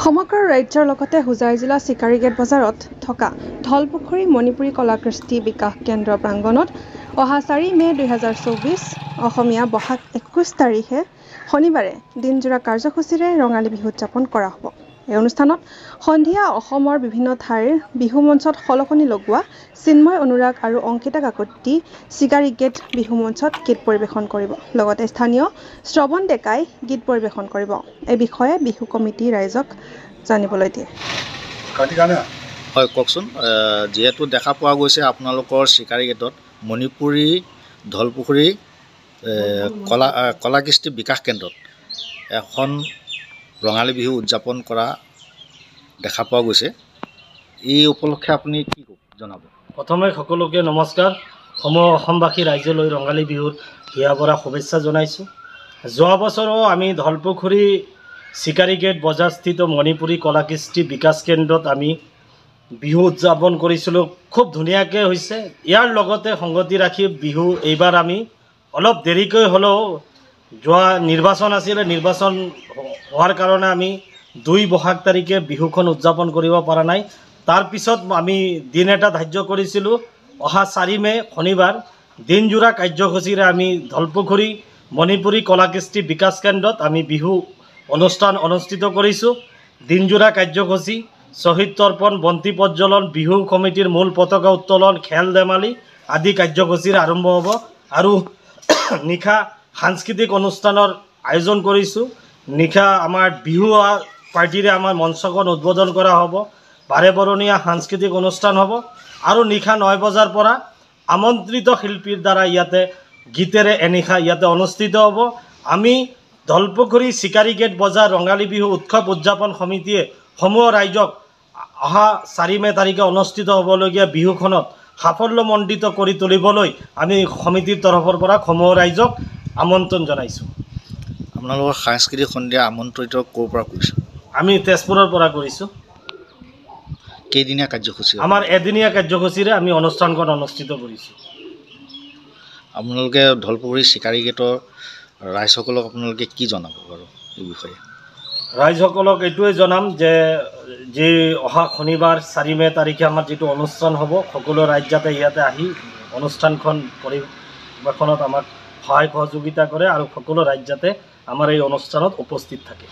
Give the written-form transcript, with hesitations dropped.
সমগ্ৰ ৰাজ্যৰ লগতে হোজাই জিলা চিকাৰীগেট বজাৰত থকা ধলপুখুৰী মণিপুৰী কলাকৃষ্টি বিকাশ কেন্দ্ৰ প্ৰাংগণত অহা 4 মে 2024 অসমীয়া বহাগ 21 তাৰিখে শনিবাৰে দিনজোৰা কাৰ্যসূচীৰে ৰঙালী বিহু উদযাপন কৰা হ'ব। এই অনুষ্ঠানত সন্ধিয়া অসমৰ বিভিন্ন ঠাইৰ বিহু মঞ্চত খলকনি লগোৱা চিন্ময় অনুৰাগ আৰু অংকিতা কাকতি চিকাৰীগেট বিহু মঞ্চত গীত পৰিৱেশন কৰিব। লগতে স্থানীয় শ্ৰৱণ ডেকাই গীত পৰিৱেশন কৰিব। এই বিষয়ে বিহু কমিটি ৰাইজক জানিবলৈ দিয়ে। হয়, কওকচোন। যেহেতু দেখা পোৱা গৈছে আপোনালোকৰ চিকাৰীগেটত মণিপুৰী ধলপুখুৰী কলাকৃষ্টি বিকাশ কেন্দ্ৰত এখন ৰঙালী বিহু উদযাপন কৰা দেখা পোৱা গৈছে। এই উপলক্ষে আপুনি কি জনাব? প্ৰথমে সকলোকে নমস্কাৰ। অসমবাসী ৰাইজলৈ ৰঙালী বিহুৰ হিয়া ভৰা শুভেচ্ছা জনাইছোঁ। যোৱা বছৰো আমি ধলপুখুৰী চিকাৰীগেট বজাৰস্থিত মণিপুৰী কলাকৃষ্টি বিকাশ কেন্দ্ৰত আমি বিহু উদযাপন কৰিছিলোঁ। খুব ধুনীয়াকৈ হৈছে। ইয়াৰ লগতে সংগতি ৰাখি বিহু এইবাৰ আমি অলপ দেৰিকৈ হ'লেও যোৱা নিৰ্বাচন আছিলে, নিৰ্বাচন হোৱাৰ কাৰণে আমি 2 বহাগ তাৰিখে বিহুখন উদযাপন কৰিব পৰা নাই। তাৰপিছত আমি দিন এটা ধাৰ্য কৰিছিলোঁ, অহা 4 মে শনিবাৰ দিনজোৰা কাৰ্যসূচীৰে আমি ধলপুখুৰী মণিপুৰী কলাকৃষ্টি বিকাশ কেন্দ্ৰত আমি বিহু অনুষ্ঠান অনুষ্ঠিত কৰিছোঁ। দিনজোৰা কাৰ্যসূচী শ্বহীদ তৰ্পণ, বন্তি প্ৰজ্বলন, বিহু কমিটিৰ মূল পতাকা উত্তোলন, খেল ধেমালি আদি কাৰ্যসূচীৰে আৰম্ভ হ'ব আৰু নিশা সাংস্কৃতিক অনুষ্ঠানৰ আয়োজন কৰিছোঁ। নিশা আমাৰ বিহু পাৰ্টিৰে আমাৰ মঞ্চখন উদ্বোধন কৰা হ'ব। বাৰেবৰণীয়া সাংস্কৃতিক অনুষ্ঠান হ'ব আৰু নিশা 9 বজাৰ পৰা আমন্ত্ৰিত শিল্পীৰ দ্বাৰা ইয়াতে গীতেৰে এনিশা ইয়াতে অনুষ্ঠিত হ'ব। আমি ধলপুখুৰী চিকাৰীগেট বজাৰ ৰঙালী বিহু উৎসৱ উদযাপন সমিতিয়ে সমূহ ৰাইজক অহা 4 মে তাৰিখে অনুষ্ঠিত হ'বলগীয়া বিহুখনত সাফল্যমণ্ডিত কৰি তুলিবলৈ আমি সমিতিৰ তৰফৰ পৰা সমূহ ৰাইজক আমন্ত্ৰণ জনাইছোঁ। আপোনালোকৰ সাংস্কৃতিক সন্ধিয়া আমন্ত্ৰিত ক'ৰ পৰা কৰিছোঁ? আমি তেজপুৰৰ পৰা কৰিছোঁ। কেইদিনীয়া কাৰ্যসূচী? আমাৰ এদিনীয়া কাৰ্যসূচীৰে আমি অনুষ্ঠানখন অনুষ্ঠিত কৰিছোঁ। আপোনালোকে ধলপুখুৰী চিকাৰীগেটৰ ৰাইজসকলক আপোনালোকে কি জনাব বাৰু এই বিষয়ে? ৰাইজসকলক এইটোৱে জনাম যে যি অহা শনিবাৰ 4 মে তাৰিখে আমাৰ যিটো অনুষ্ঠান হ'ব, সকলো ৰাইজ যাতে ইয়াতে আহি অনুষ্ঠানখন পৰিৱেশনত আমাক সহায় সহযোগিতা কৰে আৰু সকলো ৰাইজ যাতে আমাৰ এই অনুষ্ঠানত উপস্থিত থাকে।